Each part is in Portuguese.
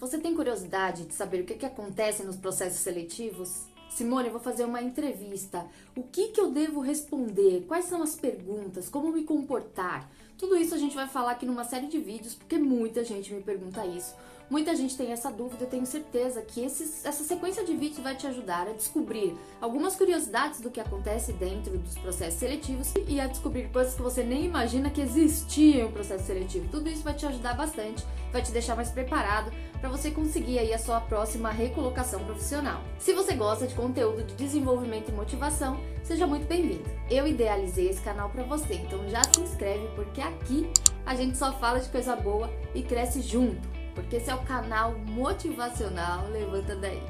Você tem curiosidade de saber o que acontece nos processos seletivos? Simone, eu vou fazer uma entrevista. O que eu devo responder? Quais são as perguntas? Como me comportar? Tudo isso a gente vai falar aqui numa série de vídeos, porque muita gente me pergunta isso. Muita gente tem essa dúvida, eu tenho certeza que essa sequência de vídeos vai te ajudar a descobrir algumas curiosidades do que acontece dentro dos processos seletivos e a descobrir coisas que você nem imagina que existiam no processo seletivo. Tudo isso vai te ajudar bastante, vai te deixar mais preparado para você conseguir aí a sua próxima recolocação profissional. Se você gosta de conteúdo de desenvolvimento e motivação, seja muito bem-vindo. Eu idealizei esse canal para você, então já se inscreve porque aqui a gente só fala de coisa boa e cresce junto. Porque esse é o canal motivacional Levanta Daí.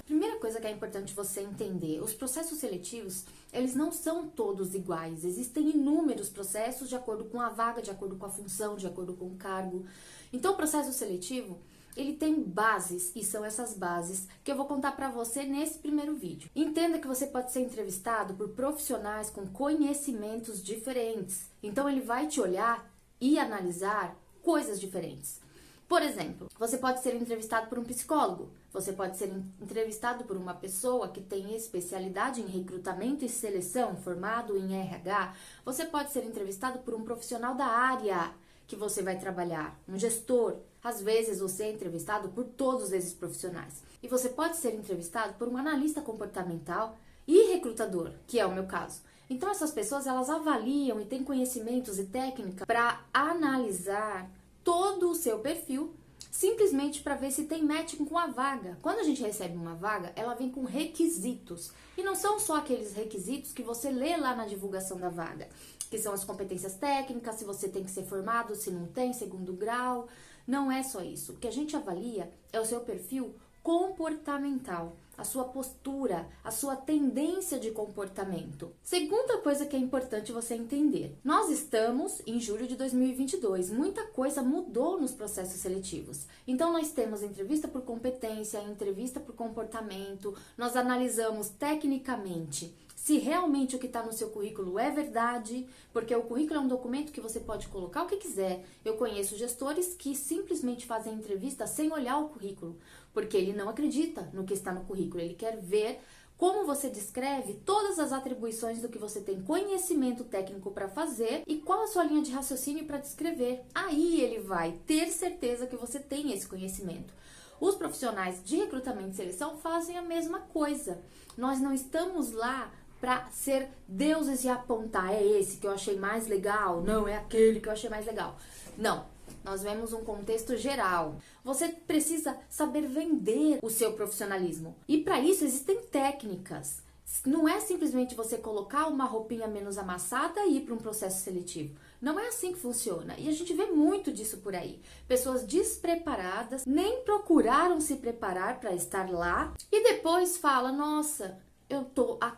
Primeira coisa que é importante você entender, os processos seletivos, eles não são todos iguais. Existem inúmeros processos de acordo com a vaga, de acordo com a função, de acordo com o cargo. Então, o processo seletivo, ele tem bases, e são essas bases que eu vou contar para você nesse primeiro vídeo. Entenda que você pode ser entrevistado por profissionais com conhecimentos diferentes. Então, ele vai te olhar e analisar coisas diferentes. Por exemplo, você pode ser entrevistado por um psicólogo, você pode ser entrevistado por uma pessoa que tem especialidade em recrutamento e seleção, formado em RH, você pode ser entrevistado por um profissional da área que você vai trabalhar, um gestor. Às vezes você é entrevistado por todos esses profissionais. E você pode ser entrevistado por um analista comportamental e recrutador, que é o meu caso. Então essas pessoas, elas avaliam e têm conhecimentos e técnica para analisar todo o seu perfil, simplesmente para ver se tem match com a vaga. Quando a gente recebe uma vaga, ela vem com requisitos. E não são só aqueles requisitos que você lê lá na divulgação da vaga, que são as competências técnicas, se você tem que ser formado, se não tem, segundo grau. Não é só isso. O que a gente avalia é o seu perfil comportamental, a sua postura, a sua tendência de comportamento. Segunda coisa que é importante você entender. Nós estamos em julho de 2022. Muita coisa mudou nos processos seletivos. Então, nós temos entrevista por competência, entrevista por comportamento. Nós analisamos tecnicamente se realmente o que está no seu currículo é verdade, porque o currículo é um documento que você pode colocar o que quiser. Eu conheço gestores que simplesmente fazem entrevista sem olhar o currículo, porque ele não acredita no que está no currículo, ele quer ver como você descreve todas as atribuições do que você tem conhecimento técnico para fazer e qual a sua linha de raciocínio para descrever. Aí ele vai ter certeza que você tem esse conhecimento. Os profissionais de recrutamento e seleção fazem a mesma coisa. Nós não estamos lá para ser deuses e apontar, é esse que eu achei mais legal, não, é aquele que eu achei mais legal. Não, nós vemos um contexto geral. Você precisa saber vender o seu profissionalismo. E para isso existem técnicas. Não é simplesmente você colocar uma roupinha menos amassada e ir para um processo seletivo. Não é assim que funciona. E a gente vê muito disso por aí. Pessoas despreparadas, nem procuraram se preparar para estar lá e depois fala, nossa, eu tô há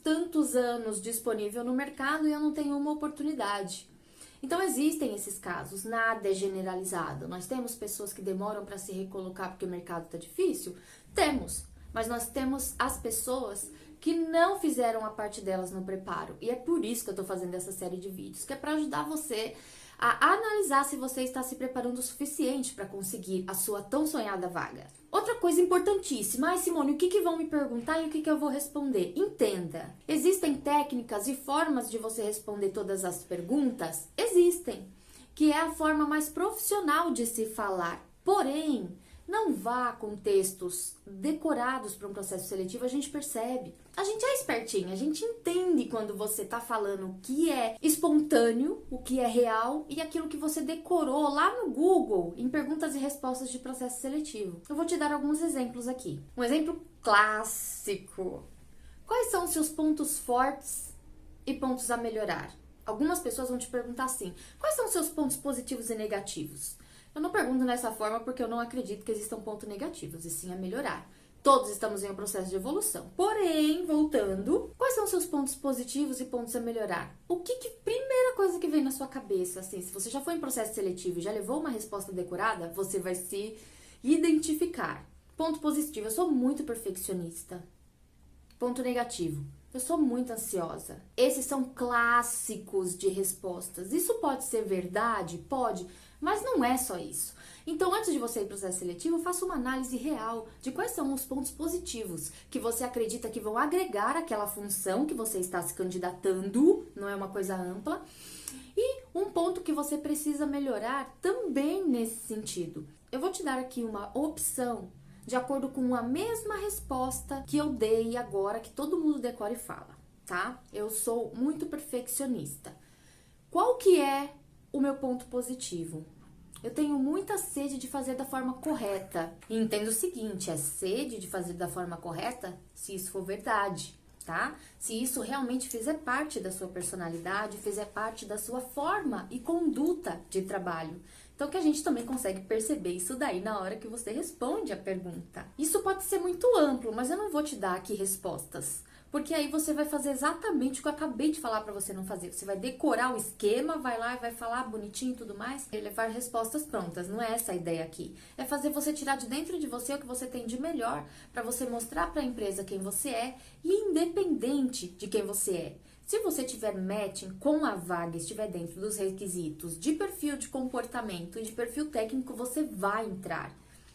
tantos anos disponível no mercado e eu não tenho uma oportunidade. Então existem esses casos, nada é generalizado. Nós temos pessoas que demoram para se recolocar porque o mercado está difícil? Temos, mas nós temos as pessoas que não fizeram a parte delas no preparo. E é por isso que eu estou fazendo essa série de vídeos, que é para ajudar você a analisar se você está se preparando o suficiente para conseguir a sua tão sonhada vaga. Outra coisa importantíssima, ai Simone, o que vão me perguntar e o que eu vou responder? Entenda, existem técnicas e formas de você responder todas as perguntas? Existem, que é a forma mais profissional de se falar. Porém, não vá com textos decorados para um processo seletivo, a gente percebe. A gente é espertinho, a gente entende quando você está falando o que é espontâneo, o que é real e aquilo que você decorou lá no Google em perguntas e respostas de processo seletivo. Eu vou te dar alguns exemplos aqui. Um exemplo clássico. Quais são os seus pontos fortes e pontos a melhorar? Algumas pessoas vão te perguntar assim, quais são os seus pontos positivos e negativos? Eu não pergunto dessa forma porque eu não acredito que existam pontos negativos, e sim a melhorar. Todos estamos em um processo de evolução. Porém, voltando, quais são os seus pontos positivos e pontos a melhorar? Primeira coisa que vem na sua cabeça, assim, se você já foi em processo seletivo e já levou uma resposta decorada, você vai se identificar. Ponto positivo, eu sou muito perfeccionista. Ponto negativo, Eu sou muito ansiosa. Esses são clássicos de respostas. Isso pode ser verdade? Pode, mas não é só isso. Então, antes de você ir para o processo seletivo, faça uma análise real de quais são os pontos positivos que você acredita que vão agregar àquela função que você está se candidatando, não é uma coisa ampla, e um ponto que você precisa melhorar também nesse sentido. Eu vou te dar aqui uma opção de acordo com a mesma resposta que eu dei agora, que todo mundo decora e fala, tá? Eu sou muito perfeccionista. Qual que é o meu ponto positivo? Eu tenho muita sede de fazer da forma correta. E entendo o seguinte, é sede de fazer da forma correta se isso for verdade, tá? Se isso realmente fizer parte da sua personalidade, fizer parte da sua forma e conduta de trabalho. Então, que a gente também consegue perceber isso daí na hora que você responde a pergunta. Isso pode ser muito amplo, mas eu não vou te dar aqui respostas. Porque aí você vai fazer exatamente o que eu acabei de falar para você não fazer. Você vai decorar o esquema, vai lá e vai falar bonitinho e tudo mais, e levar respostas prontas. Não é essa a ideia aqui. É fazer você tirar de dentro de você o que você tem de melhor, para você mostrar para a empresa quem você é, e independente de quem você é. Se você tiver matching com a vaga, estiver dentro dos requisitos de perfil de comportamento e de perfil técnico, você vai entrar.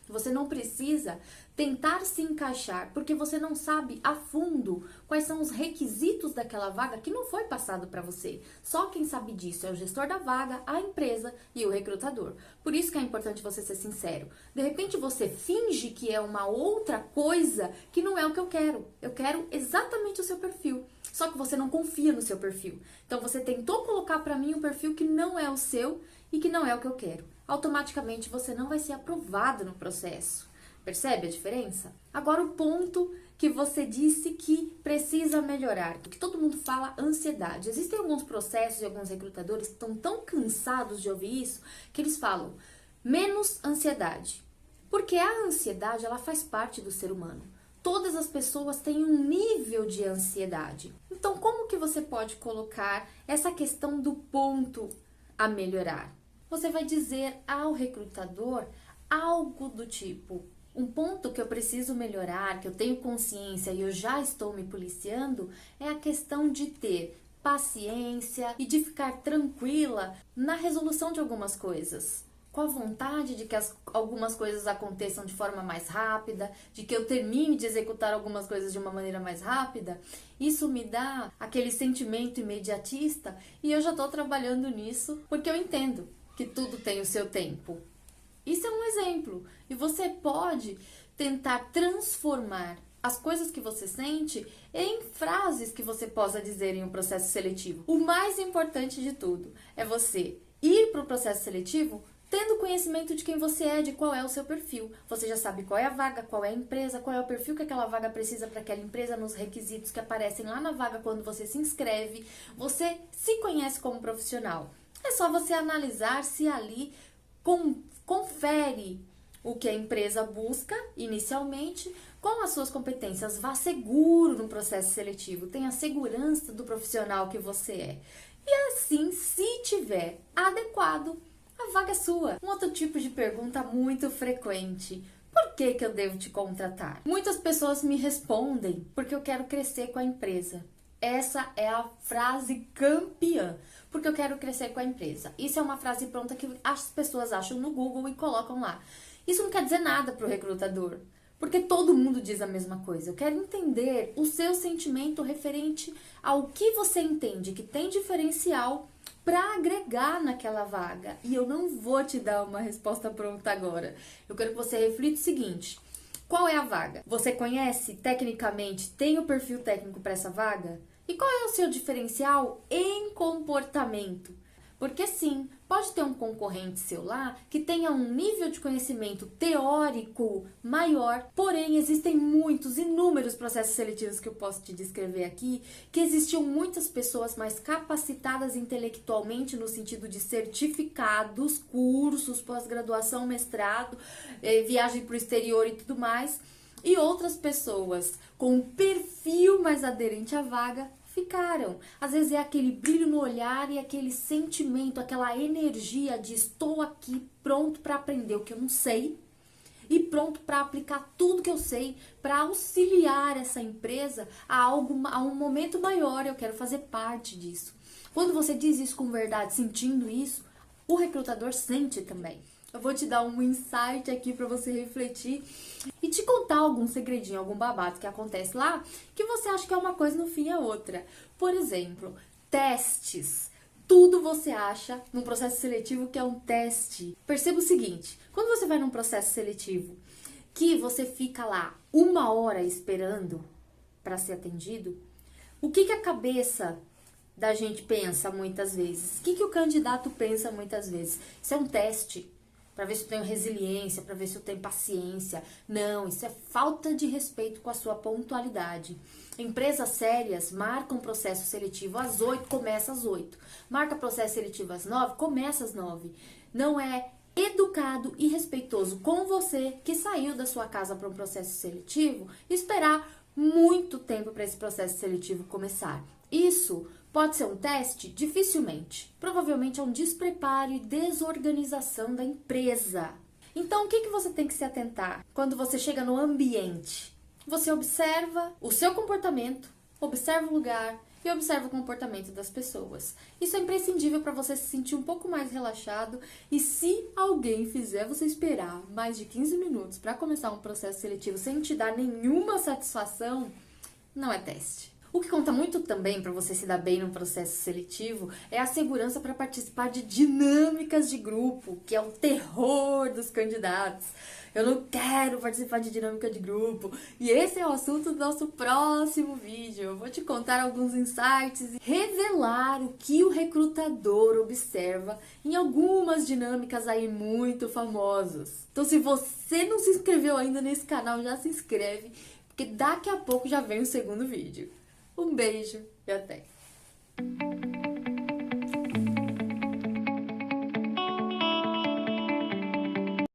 Você não precisa tentar se encaixar, porque você não sabe a fundo quais são os requisitos daquela vaga que não foi passado para você. Só quem sabe disso é o gestor da vaga, a empresa e o recrutador. Por isso que é importante você ser sincero. De repente você finge que é uma outra coisa que não é o que eu quero. Eu quero exatamente o seu perfil. Só que você não confia no seu perfil. Então você tentou colocar para mim um perfil que não é o seu e que não é o que eu quero. Automaticamente você não vai ser aprovado no processo. Percebe a diferença? Agora o ponto que você disse que precisa melhorar, porque todo mundo fala ansiedade. Existem alguns processos e alguns recrutadores que estão tão cansados de ouvir isso que eles falam menos ansiedade. Porque a ansiedade, ela faz parte do ser humano. Todas as pessoas têm um nível de ansiedade. Então, como que você pode colocar essa questão do ponto a melhorar? Você vai dizer ao recrutador algo do tipo: um ponto que eu preciso melhorar, que eu tenho consciência e eu já estou me policiando, é a questão de ter paciência e de ficar tranquila na resolução de algumas coisas. Com a vontade de que algumas coisas aconteçam de forma mais rápida, de que eu termine de executar algumas coisas de uma maneira mais rápida. Isso me dá aquele sentimento imediatista e eu já estou trabalhando nisso porque eu entendo que tudo tem o seu tempo. Isso é um exemplo. E você pode tentar transformar as coisas que você sente em frases que você possa dizer em um processo seletivo. O mais importante de tudo é você ir para o processo seletivo tendo conhecimento de quem você é, de qual é o seu perfil. Você já sabe qual é a vaga, qual é a empresa, qual é o perfil que aquela vaga precisa para aquela empresa, nos requisitos que aparecem lá na vaga quando você se inscreve. Você se conhece como profissional. É só você analisar se ali confere o que a empresa busca inicialmente com as suas competências. Vá seguro no processo seletivo, tenha segurança do profissional que você é. E assim, se tiver adequado, a vaga é sua. Um outro tipo de pergunta muito frequente: por que eu devo te contratar? Muitas pessoas me respondem: porque eu quero crescer com a empresa. Essa é a frase campeã, porque eu quero crescer com a empresa. Isso é uma frase pronta que as pessoas acham no Google e colocam lá. Isso não quer dizer nada para o recrutador, porque todo mundo diz a mesma coisa. Eu quero entender o seu sentimento referente ao que você entende que tem diferencial para agregar naquela vaga. E eu não vou te dar uma resposta pronta agora. Eu quero que você reflita o seguinte: qual é a vaga? Você conhece tecnicamente, tem o perfil técnico para essa vaga? E qual é o seu diferencial em comportamento? Porque sim, pode ter um concorrente seu lá que tenha um nível de conhecimento teórico maior, porém existem inúmeros processos seletivos que eu posso te descrever aqui, que existiam muitas pessoas mais capacitadas intelectualmente no sentido de certificados, cursos, pós-graduação, mestrado, viagem para o exterior e tudo mais, e outras pessoas com um perfil mais aderente à vaga ficaram. Às vezes é aquele brilho no olhar e aquele sentimento, aquela energia de estou aqui pronto para aprender o que eu não sei e pronto para aplicar tudo que eu sei para auxiliar essa empresa a um momento maior. Eu quero fazer parte disso. Quando você diz isso com verdade, sentindo isso, o recrutador sente também. Eu vou te dar um insight aqui para você refletir e te contar algum segredinho, algum babado que acontece lá, que você acha que é uma coisa, no fim é outra. Por exemplo, testes. Tudo você acha num processo seletivo que é um teste. Perceba o seguinte, quando você vai num processo seletivo, que você fica lá 1 hora esperando para ser atendido, o que a cabeça da gente pensa muitas vezes? O que o candidato pensa muitas vezes? Isso é um teste para ver se eu tenho resiliência, para ver se eu tenho paciência. Não, isso é falta de respeito com a sua pontualidade. Empresas sérias marcam processo seletivo às 8, começa às 8. Marca processo seletivo às 9, começa às 9. Não é educado e respeitoso com você que saiu da sua casa para um processo seletivo esperar muito tempo para esse processo seletivo começar. Isso pode ser um teste? Dificilmente. Provavelmente é um despreparo e desorganização da empresa. Então, o que você tem que se atentar quando você chega no ambiente? Você observa o seu comportamento, observa o lugar e observa o comportamento das pessoas. Isso é imprescindível para você se sentir um pouco mais relaxado e se alguém fizer você esperar mais de 15 minutos para começar um processo seletivo sem te dar nenhuma satisfação, não é teste. O que conta muito também para você se dar bem no processo seletivo é a segurança para participar de dinâmicas de grupo, que é o terror dos candidatos. Eu não quero participar de dinâmica de grupo. E esse é o assunto do nosso próximo vídeo. Eu vou te contar alguns insights e revelar o que o recrutador observa em algumas dinâmicas aí muito famosas. Então, se você não se inscreveu ainda nesse canal, já se inscreve, porque daqui a pouco já vem o segundo vídeo. Um beijo e até!